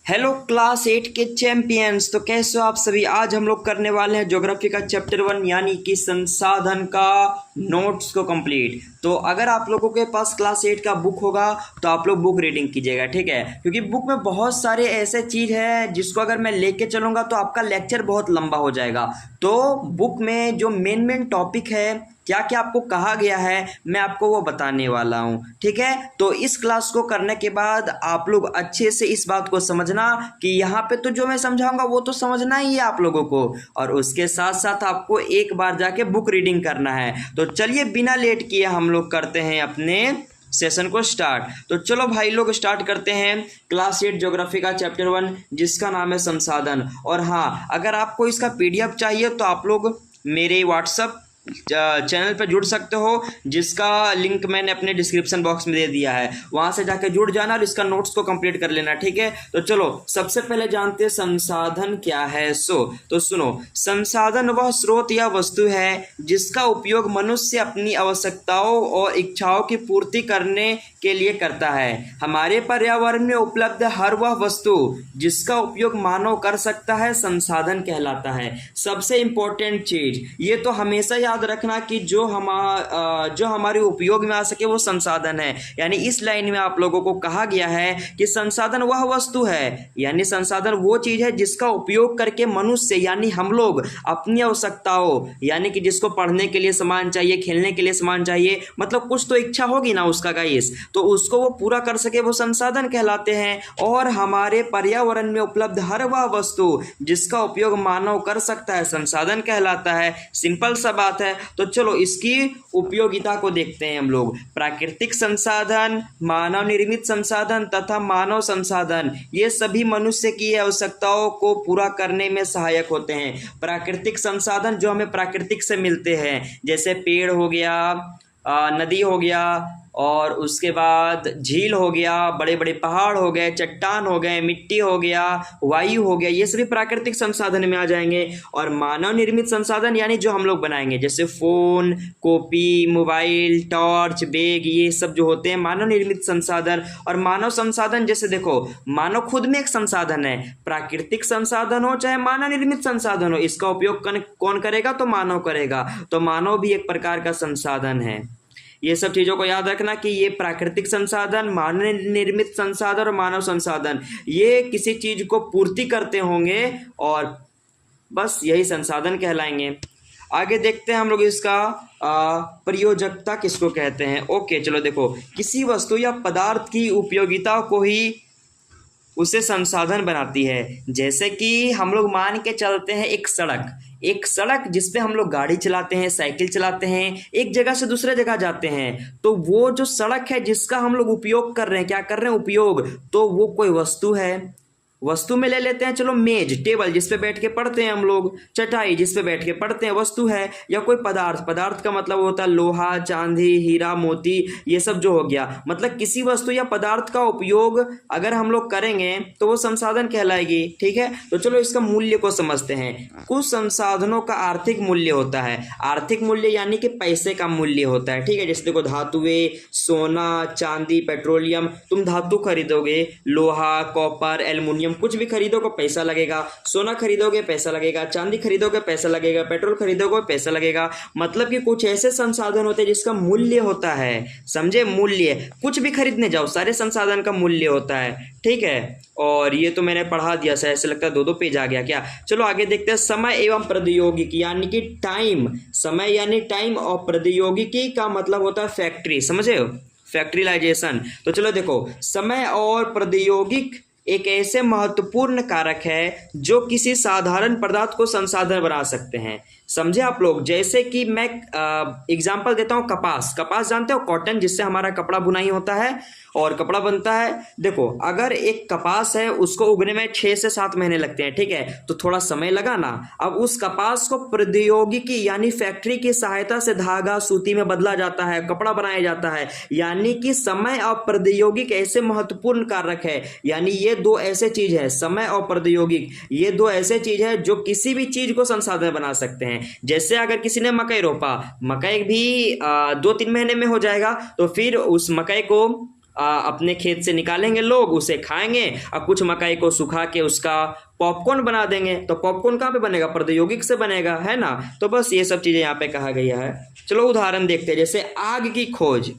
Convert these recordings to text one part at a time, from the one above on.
Hello class 8 के champions. तो कैसे हो आप सभी। आज हम लोग करने वाले हैं ज्योग्राफी का चैप्टर 1 यानी कि संसाधन का नोट्स को कंप्लीट। तो अगर आप लोगों के पास क्लास 8 का बुक होगा तो आप लोग बुक रीडिंग कीजिएगा, ठीक है, क्योंकि बुक में बहुत सारे ऐसे चीज़ है जिसको अगर मैं लेके चलूँगा तो आपका लेक्चर बहुत लंबा हो जाएगा। तो बुक में जो मेन टॉपिक है, क्या क्या आपको कहा गया है, मैं आपको वो बताने वाला हूँ, ठीक है। तो इस क्लास को करने के बाद आप लोग अच्छे से इस बात को समझना कि यहाँ पे तो जो मैं समझाऊंगा वो तो समझना ही है आप लोगों को, और उसके साथ साथ आपको एक बार जाके बुक रीडिंग करना है। तो चलिए बिना लेट किए हम लोग करते हैं अपने सेशन को स्टार्ट। तो चलो भाई लोग स्टार्ट करते हैं क्लास 8 ज्योग्राफी का चैप्टर 1 जिसका नाम है संसाधन। और हाँ, अगर आपको इसका पीडीएफ चाहिए तो आप लोग मेरे व्हाट्सएप चैनल पर जुड़ सकते हो, जिसका लिंक मैंने अपने डिस्क्रिप्शन बॉक्स में दे दिया है। वहां से जाके जुड़ जाना और इसका नोट्स को कंप्लीट कर लेना, ठीक है। तो चलो सबसे पहले जानते हैं संसाधन क्या है। तो सुनो, संसाधन वह स्रोत या वस्तु है जिसका उपयोग मनुष्य अपनी आवश्यकताओं और इच्छाओं की पूर्ति करने के लिए करता है। हमारे पर्यावरण में उपलब्ध हर वह वस्तु जिसका उपयोग मानव कर सकता है संसाधन कहलाता है। सबसे इंपॉर्टेंट चीज ये तो हमेशा याद रखना कि जो हमारे उपयोग में आ सके वो संसाधन है। यानी इस लाइन में आप लोगों को कहा गया है कि संसाधन वह वस्तु है, यानी संसाधन वो चीज है जिसका उपयोग करके मनुष्य यानी हम लोग अपनी आवश्यकताओं, यानी कि जिसको पढ़ने के लिए सामान चाहिए, खेलने के लिए सामान चाहिए, मतलब कुछ तो इच्छा होगी ना उसका गाइस, तो उसको वो पूरा कर सके वो संसाधन कहलाते हैं। और हमारे पर्यावरण में उपलब्ध हर वह वस्तु जिसका उपयोग मानव कर सकता है संसाधन कहलाता है। सिंपल सा बात है। तो चलो इसकी उपयोगिता को देखते हैं हम लोग। प्राकृतिक संसाधन, मानव निर्मित संसाधन तथा मानव संसाधन, ये सभी मनुष्य की आवश्यकताओं को पूरा करने में सहायक होते हैं। प्राकृतिक संसाधन जो हमें प्राकृतिक से मिलते हैं, जैसे पेड़ हो गया, नदी हो गया, और उसके बाद झील हो गया, बड़े बड़े पहाड़ हो गए, चट्टान हो गए, मिट्टी हो गया, वायु हो गया, ये सभी प्राकृतिक संसाधन में आ जाएंगे। और मानव निर्मित संसाधन यानी जो हम लोग बनाएंगे, जैसे phone, copy, mobile, torch, bag, ये सब जो होते हैं मानव निर्मित संसाधन। और मानव संसाधन जैसे देखो, मानव खुद में एक संसाधन है, प्राकृतिक संसाधन हो चाहे मानव निर्मित संसाधन हो, इसका उपयोग कौन करेगा तो मानव करेगा। तो मानव भी एक प्रकार का संसाधन है। ये सब चीज़ों को याद रखना कि ये प्राकृतिक संसाधन, मानव निर्मित संसाधन और मानव संसाधन, ये किसी चीज़ को पूर्ति करते होंगे और बस यही संसाधन कहलाएंगे। आगे देखते हैं हम लोग इसका प्रयोजकता किसको कहते हैं। ओके चलो देखो, किसी वस्तु या पदार्थ की उपयोगिता को ही उसे संसाधन बनाती है। जैसे कि हम लोग मान के चलते हैं एक सड़क जिसपे हम लोग गाड़ी चलाते हैं, साइकिल चलाते हैं, एक जगह से दूसरे जगह जाते हैं, तो वो जो सड़क है जिसका हम लोग उपयोग कर रहे हैं, क्या कर रहे हैं उपयोग, तो वो कोई वस्तु है। वस्तु में ले लेते हैं चलो मेज, टेबल जिस पे बैठ के पढ़ते हैं हम लोग, चटाई जिस पे बैठ के पढ़ते हैं, वस्तु है। या कोई पदार्थ का मतलब होता है लोहा, चांदी, हीरा, मोती, ये सब जो हो गया, मतलब किसी वस्तु या पदार्थ का उपयोग अगर हम लोग करेंगे तो वो संसाधन कहलाएगी, ठीक है। तो चलो इसका मूल्य को समझते हैं। कुछ संसाधनों का आर्थिक मूल्य होता है। आर्थिक मूल्य यानी कि पैसे का मूल्य होता है, ठीक है। जैसे देखो धातुएं, सोना, चांदी, पेट्रोलियम, तुम धातु खरीदोगे, लोहा, कॉपर, एल्युमिनियम, कुछ भी खरीदोगे पैसा लगेगा। सोना खरीदोगे पैसा लगेगा, चांदी खरीदोगे पैसा लगेगा, पेट्रोल खरीदोगे पैसा लगेगा। मतलब कि कुछ ऐसे संसाधन होते हैं जिसका मूल्य होता है, समझे, मूल्य। कुछ भी खरीदने जाओ सारे संसाधन का मूल्य होता है, ठीक है। और ये तो मैंने पढ़ा दिया, ऐसे लगता है 2-2 पेज आ गया क्या। चलो आगे देखते हैं। समय एवं प्रौद्योगिकी यानी कि टाइम, समय यानी टाइम, और प्रौद्योगिकी का मतलब होता है फैक्ट्री, समझे, फैक्ट्रिलाइजेशन। तो चलो देखो, समय और प्रौद्योगिक एक ऐसे महत्वपूर्ण कारक है जो किसी साधारण पदार्थ को संसाधन बना सकते हैं, समझे आप लोग। जैसे कि मैं एग्जांपल देता हूँ, कपास जानते हो, कॉटन, जिससे हमारा कपड़ा बुनाई होता है और कपड़ा बनता है। देखो अगर एक कपास है उसको उगने में 6 से 7 महीने लगते हैं, ठीक है, तो थोड़ा समय लगा ना। अब उस कपास को प्रौद्योगिकी यानी फैक्ट्री की सहायता से धागा सूती में बदला जाता है, कपड़ा बनाया जाता है। यानी कि समय और प्रौद्योगिक ऐसे महत्वपूर्ण कारक है, यानी ये दो ऐसे चीज है, समय और प्रौद्योगिक, ये दो ऐसे चीज है जो किसी भी चीज को संसाधन बना सकते हैं। जैसे अगर किसी ने मकई रोपा, मकई भी 2-3 महीने में हो जाएगा, तो फिर उस मकई को अपने खेत से निकालेंगे लोग, उसे खाएंगे, और कुछ मकई को सुखा के उसका पॉपकॉर्न बना देंगे। तो पॉपकॉर्न कहाँ पे बनेगा? प्रौद्योगिक से बनेगा, है ना। तो बस ये सब चीज़ें यहाँ पे कहा गया है। चलो उदाहरण देखते हैं, जैसे आग की खोज।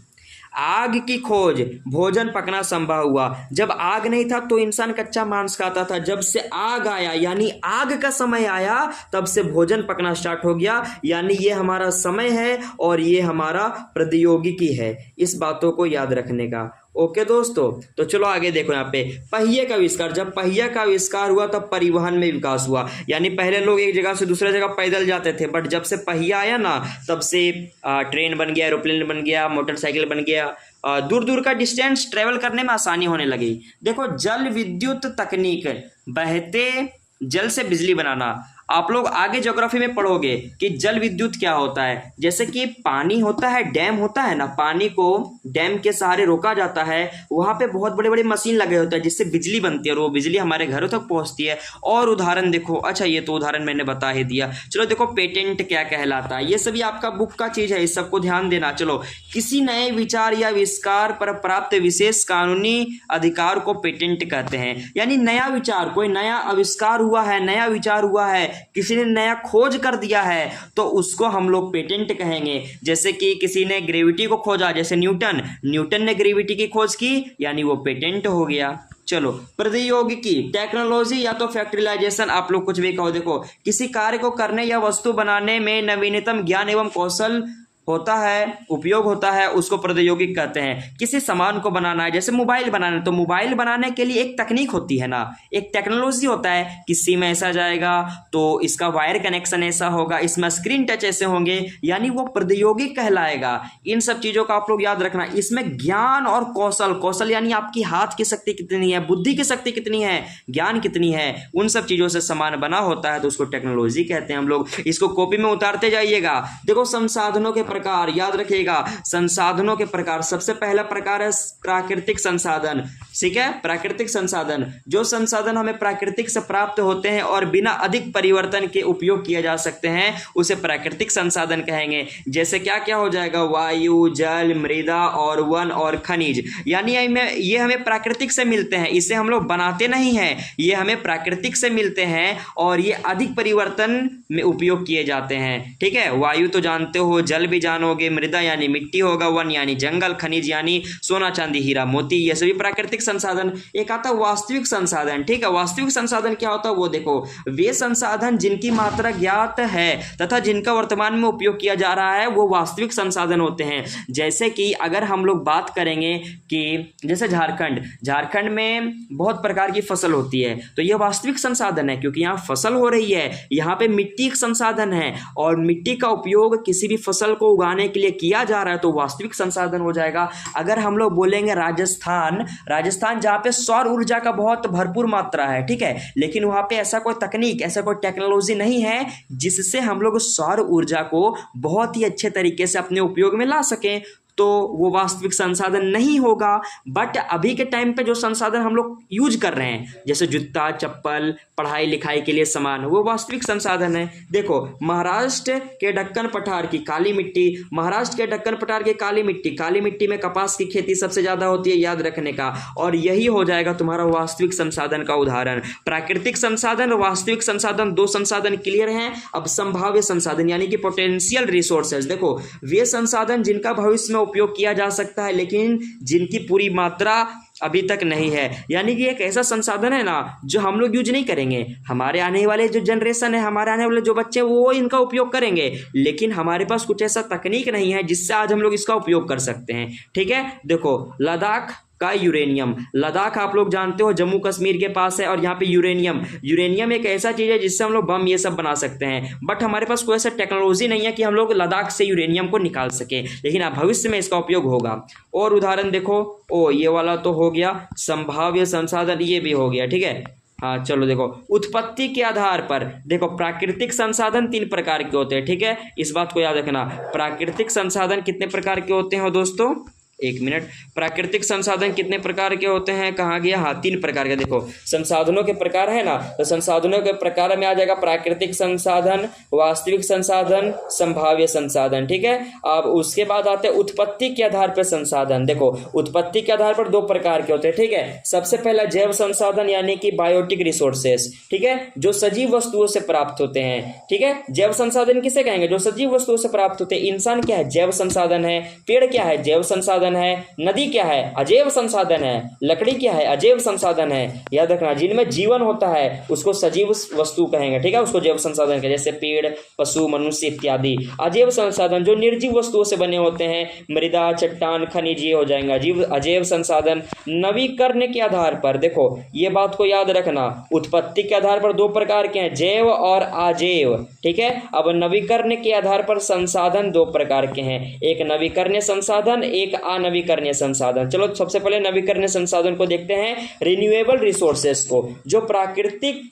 आग की खोज, भोजन पकना संभव हुआ। जब आग नहीं था तो इंसान कच्चा मांस खाता था, जब से आग आया यानी आग का समय आया तब से भोजन पकना स्टार्ट हो गया। यानी ये हमारा समय है और ये हमारा प्रौद्योगिकी है, इस बातों को याद रखने का। ओके दोस्तों, तो चलो आगे देखो यहाँ पे पहिए का आविष्कार। जब पहिया का आविष्कार हुआ तब परिवहन में विकास हुआ। यानी पहले लोग एक जगह से दूसरे जगह पैदल जाते थे, बट जब से पहिया आया ना तब से ट्रेन बन गया, एरोप्लेन बन गया, मोटरसाइकिल बन गया, दूर दूर का डिस्टेंस ट्रेवल करने में आसानी होने लगी। देखो जल विद्युत तकनीक, बहते जल से बिजली बनाना। आप लोग आगे ज्योग्राफी में पढ़ोगे कि जल विद्युत क्या होता है। जैसे कि पानी होता है, डैम होता है ना, पानी को डैम के सहारे रोका जाता है, वहां पे बहुत बड़े बड़े मशीन लगे होते हैं जिससे बिजली बनती है और वो बिजली हमारे घरों तक पहुंचती है। और उदाहरण देखो, अच्छा ये तो उदाहरण मैंने बता ही दिया। चलो देखो पेटेंट क्या कहलाता है, ये सभी आपका बुक का चीज है, इस सबको ध्यान देना। चलो, किसी नए विचार या आविष्कार पर प्राप्त विशेष कानूनी अधिकार को पेटेंट कहते हैं। यानी नया विचार, कोई नया आविष्कार हुआ है, नया विचार हुआ है, किसी ने नया खोज कर दिया है तो उसको हम लोग पेटेंट कहेंगे। जैसे कि किसी ने ग्रेविटी को खोजा, जैसे न्यूटन ने ग्रेविटी की खोज की, यानी वो पेटेंट हो गया। चलो प्रौद्योगिकी, टेक्नोलॉजी या तो फैक्टराइजेशन, आप लोग कुछ भी कहो। देखो किसी कार्य को करने या वस्तु बनाने में नवीनतम ज्ञान एवं कौशल होता है, उपयोग होता है, उसको प्रौद्योगिक कहते हैं। किसी सामान को बनाना है, जैसे मोबाइल बनाना है, तो मोबाइल बनाने के लिए एक तकनीक होती है ना, एक टेक्नोलॉजी होता है कि सिम ऐसा जाएगा तो इसका वायर कनेक्शन ऐसा होगा, इसमें स्क्रीन टच ऐसे होंगे, यानी वो प्रौद्योगिक कहलाएगा। इन सब चीजों का आप लोग याद रखना। इसमें ज्ञान और कौशल, कौशल यानी आपकी हाथ की शक्ति कितनी है, बुद्धि की शक्ति कितनी है, ज्ञान कितनी है, उन सब चीजों से सामान बना होता है तो उसको टेक्नोलॉजी कहते हैं हम लोग। इसको कॉपी में उतारते जाइएगा। देखो संसाधनों के प्रकार, याद रखिएगा संसाधनों के प्रकार। सबसे पहला प्रकार है प्राकृतिक संसाधन, ठीक है। प्राकृतिक संसाधन, जो संसाधन हमें प्राकृतिक से प्राप्त होते हैं और बिना अधिक परिवर्तन के उपयोग किए जा सकते हैं, उसे प्राकृतिक संसाधन कहेंगे। जैसे क्या क्या हो जाएगा, वायु, जल, मृदा और वन और खनिज। यानी ये हमें प्राकृतिक से मिलते हैं, इसे हम लोग बनाते नहीं हैं, ये हमें प्राकृतिक से मिलते हैं और ये अधिक परिवर्तन में उपयोग किए जाते हैं, ठीक है। वायु तो जानते हो, जल भी जानोगे, मृदा यानी मिट्टी होगा, वन यानी जंगल, खनिज यानी सोना चांदी हीरा मोती, ये सभी प्राकृतिक संसाधन। एक आता है वास्तविक संसाधन, ठीक है। वास्तविक संसाधन क्या होता है वो देखो, वे संसाधन जिनकी मात्रा ज्ञात है तथा जिनका वर्तमान में उपयोग किया जा रहा है वो वास्तविक संसाधन होते हैं। जैसे कि अगर हम लोग बात करेंगे कि जैसे झारखंड में बहुत प्रकार की फसल होती है, तो यह वास्तविक संसाधन है क्योंकि यहाँ फसल हो रही है, यहाँ पे मिट्टी एक संसाधन है और मिट्टी का उपयोग किसी भी फसल को उगाने के लिए किया जा रहा है तो वास्तविक संसाधन हो जाएगा। अगर हम लोग बोलेंगे राजस्थान जहाँ पे सौर ऊर्जा का बहुत भरपूर मात्रा है, ठीक है, लेकिन वहां पे ऐसा कोई तकनीक, ऐसा कोई टेक्नोलॉजी नहीं है जिससे हम लोग सौर ऊर्जा को बहुत ही अच्छे तरीके से अपने उपयोग में ला सकें, तो वो वास्तविक संसाधन नहीं होगा। बट अभी के टाइम पे जो संसाधन हम लोग यूज कर रहे हैं, जैसे जूता, चप्पल, पढ़ाई लिखाई के लिए सामान, वो वास्तविक संसाधन है। देखो महाराष्ट्र के दक्कन पठार की काली मिट्टी, महाराष्ट्र के दक्कन पठार की काली मिट्टी में कपास की खेती सबसे ज्यादा होती है, याद रखने का। और यही हो जाएगा तुम्हारा वास्तविक संसाधन का उदाहरण। प्राकृतिक संसाधन और वास्तविक संसाधन, दो संसाधन क्लियर हैं। अब संभाव्य संसाधन यानी कि पोटेंशियल रिसोर्सेज, देखो वे संसाधन जिनका भविष्य में उपयोग किया जा सकता है लेकिन जिनकी पूरी मात्रा अभी तक नहीं है। यानी कि एक ऐसा संसाधन है ना जो हम लोग यूज नहीं करेंगे, हमारे आने वाले जो जनरेशन है, हमारे आने वाले जो बच्चे वो इनका उपयोग करेंगे, लेकिन हमारे पास कुछ ऐसा तकनीक नहीं है जिससे आज हम लोग इसका उपयोग कर सकते हैं, ठीक है। देखो लद्दाख का यूरेनियम, लद्दाख आप लोग जानते हो जम्मू कश्मीर के पास है और यहाँ पे यूरेनियम एक ऐसा चीज है जिससे हम लोग बम ये सब बना सकते हैं। बट हमारे पास कोई ऐसा टेक्नोलॉजी नहीं है कि हम लोग लद्दाख से यूरेनियम को निकाल सके, लेकिन अब भविष्य में इसका उपयोग होगा। और उदाहरण देखो, ये वाला तो हो गया संभाव्य संसाधन, ये भी हो गया, ठीक है। हाँ चलो देखो उत्पत्ति के आधार पर, देखो प्राकृतिक संसाधन 3 प्रकार के होते हैं, ठीक है, इस बात को याद रखना। प्राकृतिक संसाधन कितने प्रकार के होते हैं दोस्तों? एक मिनट। प्राकृतिक संसाधन कितने प्रकार के होते हैं, कहाँ गया, हाँ 3 प्रकार के। देखो संसाधनों के प्रकार है ना, तो संसाधनों के प्रकार में आ जाएगा प्राकृतिक संसाधन, वास्तविक संसाधन, संभाव्य संसाधन, ठीक है। अब उसके बाद आते हैं उत्पत्ति के आधार पर संसाधन। देखो उत्पत्ति के आधार पर 2 प्रकार के होते हैं, ठीक है। सबसे पहला जैव संसाधन यानी कि बायोटिक रिसोर्सेस, ठीक है, जो सजीव वस्तुओं से प्राप्त होते हैं, ठीक है। जैव संसाधन किसे कहेंगे, जो सजीव वस्तुओं से प्राप्त होते हैं। इंसान क्या है, जैव संसाधन है। पेड़ क्या है, जैव संसाधन है। नदी क्या है, अजैव संसाधन है। लकड़ी क्या है, अजैव संसाधन है। याद रखना, जिनमें जीवन होता है उसको सजीव वस्तु कहेंगे, ठीक है, उसको जैव संसाधन कहेंगे, जैसे पेड़, पशु, मनुष्य इत्यादि। अजैव संसाधन जो निर्जीव वस्तुओं से बने होते हैं, मृदा, चट्टान, खनिज, ये हो जाएंगे अजीव अजैव संसाधन। नवीकरण के आधार पर, देखो ये बात को याद रखना, उत्पत्ति के आधार पर 2 प्रकार के हैं, जैव और अजैव, ठीक है। अब नवीकरण के आधार पर संसाधन 2 प्रकार के हैं, एक नवीकरणीय संसाधन, एक अनवीकरणीय संसाधन। चलो सबसे पहले नवीकरणीय संसाधन को देखते हैं, रिन्यूएबल रिसोर्सेस को, जो प्राकृतिक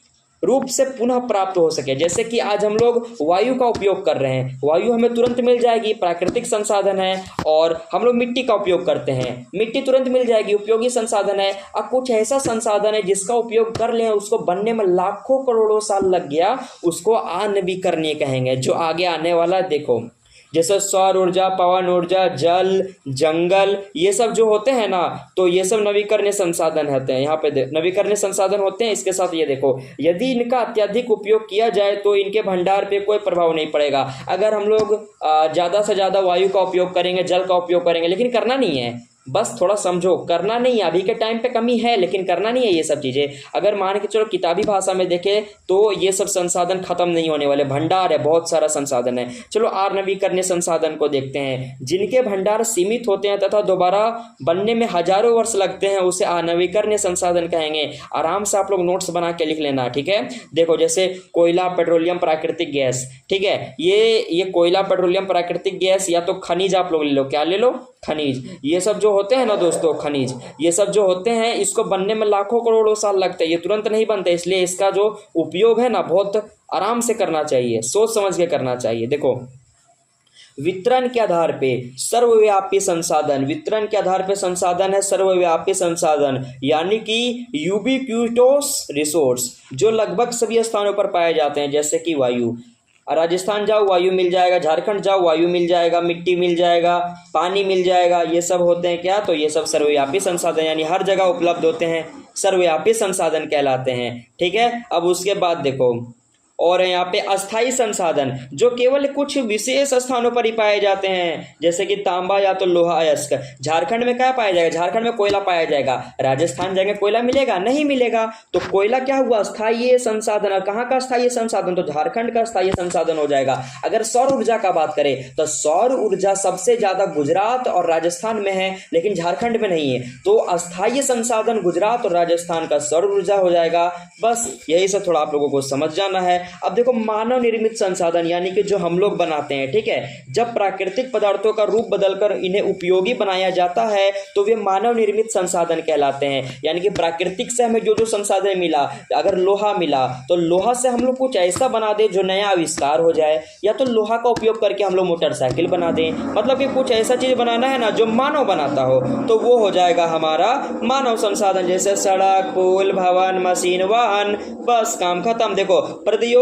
रूप से पुनः प्राप्त हो सके। जैसे कि आज हम लोग वायु का उपयोग कर रहे हैं, वायु हमें तुरंत मिल जाएगी, प्राकृतिक संसाधन है। और हम लोग मिट्टी का उपयोग करते हैं, मिट्टी तुरंत मिल जाएगी, उपयोगी संसाधन है। अब कुछ ऐसा संसाधन है जिसका उपयोग कर लें, उसको बनने में लाखों करोड़ों साल लग गया, उसको अनवीकरणीय कहेंगे, जो आगे आने वाला। देखो जैसे सौर ऊर्जा, पवन ऊर्जा, जल, जंगल, ये सब जो होते हैं ना, तो ये सब नवीकरणीय संसाधन होते हैं। यहाँ पे नवीकरणीय संसाधन होते हैं। इसके साथ ये देखो, यदि इनका अत्यधिक उपयोग किया जाए तो इनके भंडार पे कोई प्रभाव नहीं पड़ेगा। अगर हम लोग ज़्यादा से ज़्यादा वायु का उपयोग करेंगे, जल का उपयोग करेंगे, लेकिन करना नहीं है, बस थोड़ा समझो, करना नहीं है। अभी के टाइम पे कमी है लेकिन करना नहीं है ये सब चीज़ें। अगर मान के चलो किताबी भाषा में देखें तो ये सब संसाधन खत्म नहीं होने वाले, भंडार है, बहुत सारा संसाधन है। चलो नवीकरणीय संसाधन को देखते हैं, जिनके भंडार सीमित होते हैं तथा दोबारा बनने में हजारों वर्ष लगते हैं, उसे अनवीकरणीय संसाधन कहेंगे। आराम से आप लोग नोट्स बना के लिख लेना, ठीक है। देखो जैसे कोयला, पेट्रोलियम, प्राकृतिक गैस, ठीक है, ये कोयला, पेट्रोलियम, प्राकृतिक गैस, या तो खनिज आप लोग ले लो, क्या ले लो, खनिज। ये सब जो होते हैं ना दोस्तों, खनिज, ये सब जो होते हैं, इसको बनने में लाखों करोड़ों साल लगते हैं, ये तुरंत नहीं बनते। इसलिए इसका जो उपयोग है ना, बहुत आराम से करना चाहिए, सोच समझ के करना चाहिए। देखो वितरण के आधार पे सर्वव्यापी संसाधन, वितरण के आधार पे संसाधन है सर्वव्यापी संसाधन, यानी कि यूबिक्विटोस रिसोर्स, जो लगभग सभी स्थानों पर पाए जाते हैं। जैसे कि वायु, राजस्थान जाओ वायु मिल जाएगा, झारखंड जाओ वायु मिल जाएगा, मिट्टी मिल जाएगा, पानी मिल जाएगा, ये सब होते हैं क्या, तो ये सब सर्वव्यापी संसाधन यानी हर जगह उपलब्ध होते हैं, सर्वव्यापी संसाधन कहलाते हैं, ठीक है। अब उसके बाद देखो, और यहाँ पे अस्थाई संसाधन, जो केवल कुछ विशेष स्थानों पर ही पाए जाते हैं, जैसे कि तांबा या तो लोहा अयस्क। झारखंड में क्या पाया जाएगा, झारखंड में कोयला पाया जाएगा। राजस्थान जाएंगे कोयला मिलेगा, नहीं मिलेगा। तो कोयला क्या हुआ, स्थायी संसाधन। कहाँ का स्थायी संसाधन, तो झारखंड का स्थायी संसाधन हो जाएगा। अगर सौर ऊर्जा का बात करें तो सौर ऊर्जा सबसे ज्यादा गुजरात और राजस्थान में है, लेकिन झारखंड में नहीं है। तो अस्थायी संसाधन गुजरात और राजस्थान का सौर ऊर्जा हो जाएगा। बस यही सब थोड़ा आप लोगों को समझ जाना है। अब देखो मानव निर्मित संसाधन, यानी कि जो हम लोग बनाते हैं, ठीक है, जब प्राकृतिक पदार्थों का रूप बदलकर इन्हें उपयोगी बनाया जाता है तो वे मानव निर्मित संसाधन कहलाते हैं। यानी कि प्राकृतिक से हमें जो जो संसाधन मिला, अगर लोहा मिला तो लोहा से हम लोग कुछ ऐसा बना दे जो नया आविष्कार हो जाए, या तो लोहा का उपयोग करके हम लोग मोटरसाइकिल बना दें, मतलब कि कुछ ऐसा चीज बनाना है ना जो मानव बनाता हो, तो वो हो जाएगा हमारा मानव संसाधन। जैसे सड़क, पुल, भवन, मशीन, वाहन, बस काम खत्म। देखो प्रौद्योगिकी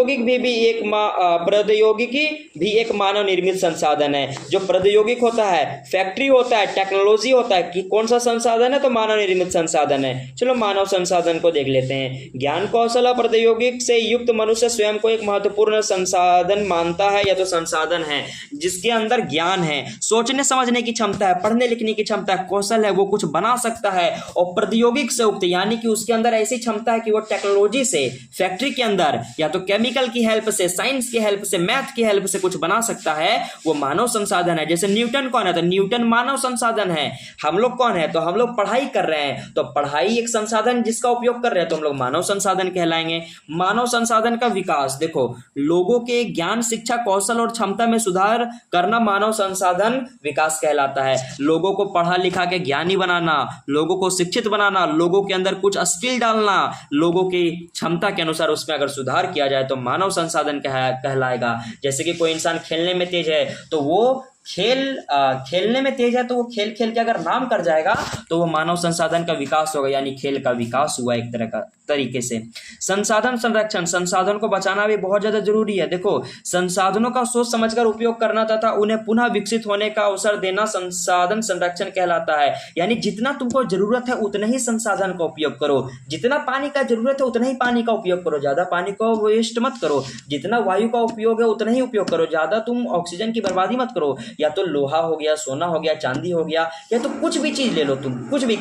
भी एक मानव निर्मित संसाधन है। जो प्रौद्योगिक होता है, फैक्ट्री होता है, टेक्नोलॉजी होता है, कि कौन सा संसाधन है, तो मानव निर्मित संसाधन है। चलो मानव संसाधन को देख लेते हैं। ज्ञान, कौशल और प्रौद्योगिक से युक्त मनुष्य स्वयं को एक महत्वपूर्ण संसाधन मानता है, या तो संसाधन है जिसके अंदर ज्ञान है, सोचने समझने की क्षमता है, पढ़ने लिखने की क्षमता है, कौशल है, वो कुछ बना सकता है। और प्रौद्योगिक से युक्त यानी कि उसके अंदर ऐसी क्षमता है कि वो टेक्नोलॉजी से, फैक्ट्री के अंदर, या तो केमिकल की हेल्प से, साइंस की हेल्प से, मैथ की हेल्प से कुछ बना सकता है, वो मानव संसाधन है। जैसे न्यूटन कौन है, तो न्यूटन मानव संसाधन है। हम लोग कौन है, तो हम लोग पढ़ाई कर रहे हैं, तो पढ़ाई एक संसाधन जिसका उपयोग कर रहे हैं, तो हम लोग मानव संसाधन कहलाएंगे। मानव संसाधन का विकास, देखो लोगों के ज्ञान, शिक्षा, कौशल और क्षमता में सुधार करना मानव संसाधन विकास कहलाता है। लोगों को पढ़ा लिखा के ज्ञानी बनाना, लोगों को शिक्षित बनाना, लोगों के अंदर कुछ स्किल डालना, लोगों की क्षमता के अनुसार उसमें अगर सुधार किया जाए तो मानव संसाधन कहलाएगा। जैसे कि कोई इंसान खेलने में तेज है तो वो खेलने में तेज है तो वो खेल खेल के अगर नाम कर जाएगा तो वो मानव संसाधन का विकास होगा, यानी खेल का विकास हुआ एक तरह का तरीके से। संसाधन संरक्षण, संसाधन को बचाना भी बहुत ज्यादा जरूरी है। देखो, संसाधनों का सोच समझकर उपयोग करना तथा उन्हें पुनः विकसित होने का अवसर देना संसाधन संरक्षण कहलाता है। यानी जितना तुमको जरूरत है उतना ही संसाधन का उपयोग करो, जितना पानी का जरूरत है उतना ही पानी का उपयोग करो, ज्यादा पानी को वेस्ट मत करो, जितना वायु का उपयोग है उतना ही उपयोग करो, ज्यादा तुम ऑक्सीजन की बर्बादी मत करो। या तो लोहा हो गया, सोना हो गया, चांदी हो गया, या तो कुछ भी चीज ले लो, तुम कुछ भी,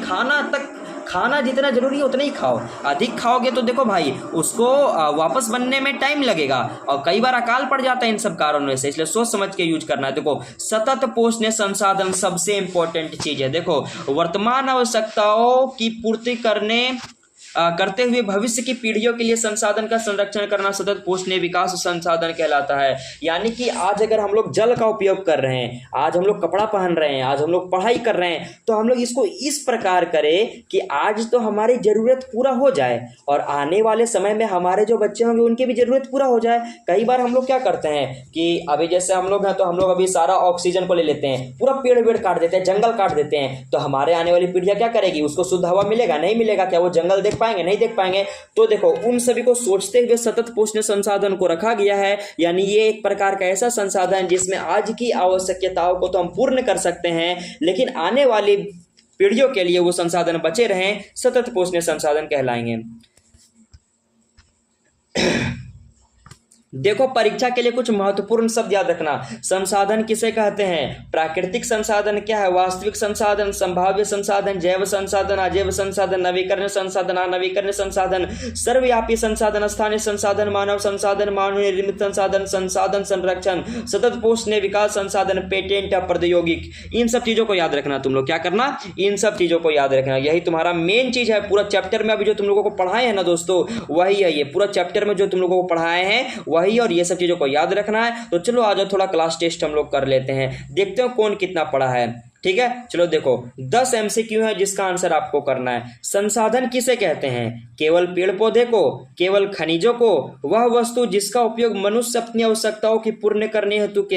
खाना जितना जरूरी है उतना ही खाओ। अधिक खाओगे तो देखो भाई उसको वापस बनने में टाइम लगेगा और कई बार अकाल पड़ जाता है इन सब कारणों से, इसलिए सोच समझ के यूज करना है। देखो, सतत पोषणीय संसाधन सबसे इंपॉर्टेंट चीज है। देखो, वर्तमान आवश्यकताओं की पूर्ति करते हुए भविष्य की पीढ़ियों के लिए संसाधन का संरक्षण करना सतत पोषणीय विकास संसाधन कहलाता है। यानी कि आज अगर हम लोग जल का उपयोग कर रहे हैं, आज हम लोग कपड़ा पहन रहे हैं, आज हम लोग पढ़ाई कर रहे हैं, तो हम लोग इसको इस प्रकार करें कि आज तो हमारी जरूरत पूरा हो जाए और आने वाले समय में हमारे जो बच्चे होंगे उनकी भी जरूरत पूरा हो जाए। कई बार हम लोग क्या करते हैं कि अभी जैसे हम लोग हैं तो हम लोग अभी सारा ऑक्सीजन को ले लेते हैं, पूरा पेड़ काट देते हैं, जंगल काट देते हैं, तो हमारे आने वाली पीढ़ियां क्या करेगी? उसको शुद्ध हवा मिलेगा? नहीं मिलेगा। क्या वो जंगल देख पाएंगे? नहीं देख पाएंगे। तो देखो, उन सभी को सोचते हुए सतत पोषणीय संसाधन को रखा गया है। यानी ये एक प्रकार का ऐसा संसाधन जिसमें आज की आवश्यकताओं को तो हम पूर्ण कर सकते हैं, लेकिन आने वाली पीढ़ियों के लिए वो संसाधन बचे रहें, सतत पोषणीय संसाधन कहलाएंगे। देखो, परीक्षा के लिए कुछ महत्वपूर्ण शब्द याद रखना। संसाधन किसे कहते हैं? प्राकृतिक संसाधन क्या है? वास्तविक संसाधन, संभाव्य संसाधन, जैव संसाधन, अजैव संसाधन, नवीकरणीय संसाधन, अनवीकरणीय संसाधन, सर्वव्यापी संसाधन, स्थानीय संसाधन, मानव संसाधन, मानव निर्मित संसाधन, संसाधन संरक्षण, सतत पोषणीय विकास संसाधन, पेटेंट, प्रौद्योगिक। इन सब चीजों को याद रखना। तुम लोग क्या करना? इन सब चीजों को याद रखना। यही तुम्हारा मेन चीज है पूरा चैप्टर में। अभी जो तुम लोगों को पढ़ाए हैं ना दोस्तों, वही है ये पूरा चैप्टर में जो तुम लोगों को पढ़ाए हैं वही, और ये सब चीजों को याद रखना है। तो चलो आज थोड़ा क्लास टेस्ट हम लोग कर लेते हैं, देखते हो कौन कितना पढ़ा है। ठीक है, चलो देखो, 10 MCQ है जिसका आंसर आपको करना है। संसाधन किसे कहते हैं? केवल पेड़ पौधे को, केवल खनिजों को, वह वस्तु जिसका उपयोग मनुष्य अपनी आवश्यकताओं की पूर्ण करने हेतु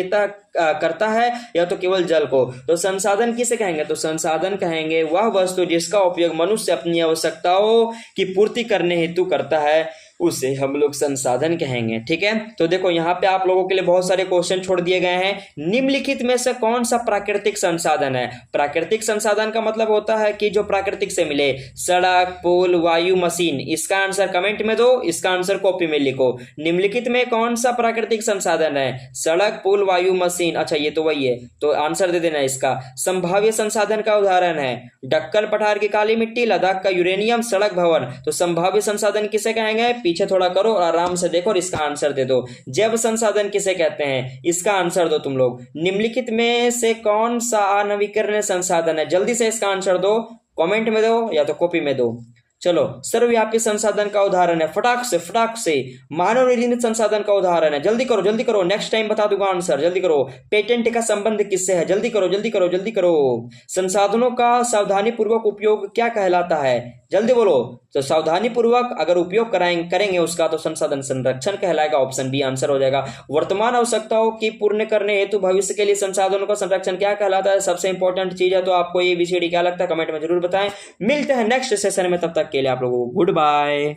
करता है, या तो केवल जल को। तो संसाधन किसे कहेंगे? तो संसाधन कहेंगे वह वस्तु जिसका उपयोग मनुष्य अपनी आवश्यकताओं की पूर्ति करने हेतु करता है, उसे हम लोग संसाधन कहेंगे। ठीक है, तो देखो यहाँ पे आप लोगों के लिए बहुत सारे क्वेश्चन छोड़ दिए गए हैं। निम्नलिखित में से कौन सा प्राकृतिक संसाधन है? प्राकृतिक संसाधन का मतलब होता है कि जो प्राकृतिक से मिले, सड़क, पुल, वायु, मशीन। इसका आंसर कमेंट में दो, इसका आंसर कॉपी में लिखो। निम्नलिखित में कौन सा प्राकृतिक संसाधन है? सड़क, पुल, वायु, मशीन। अच्छा, ये तो वही है, तो आंसर दे देना इसका। संभाव्य संसाधन का उदाहरण है डक्कल पठार की काली मिट्टी, लद्दाख का यूरेनियम, सड़क भवन। तो संभाव्य संसाधन किसे कहेंगे? पीछे थोड़ा करो और आराम से देखो और इसका आंसर दे दो। जैव संसाधन किसे कहते हैं? इसका आंसर दो तुम लोग। निम्नलिखित में से कौन सा अनवीकरणीय संसाधन है? जल्दी से इसका आंसर दो, कमेंट में दो या तो कॉपी में दो। चलो, सर्वव्यापी संसाधन का उदाहरण है, फटाक से मानव निर्मित संसाधन का उदाहरण है। जल्दी करो, नेक्स्ट टाइम बता दूंगा आंसर, जल्दी करो। पेटेंट का संबंध किससे है? जल्दी करो। संसाधनों का सावधानी पूर्वक उपयोग क्या कहलाता है? जल्दी बोलो। तो सावधानी पूर्वक अगर उपयोग करेंगे उसका तो संसाधन संरक्षण कहलाएगा। ऑप्शन बी आंसर हो जाएगा। वर्तमान आवश्यकताओं की पूर्ण करने हेतु भविष्य के लिए संसाधनों का संरक्षण क्या कहलाता है? सबसे इंपॉर्टेंट चीज है। तो आपको ये ABCD क्या लगता है? कमेंट में जरूर बताएं। मिलते हैं नेक्स्ट सेशन में, तब तक के लिए आप लोगों को गुड बाय।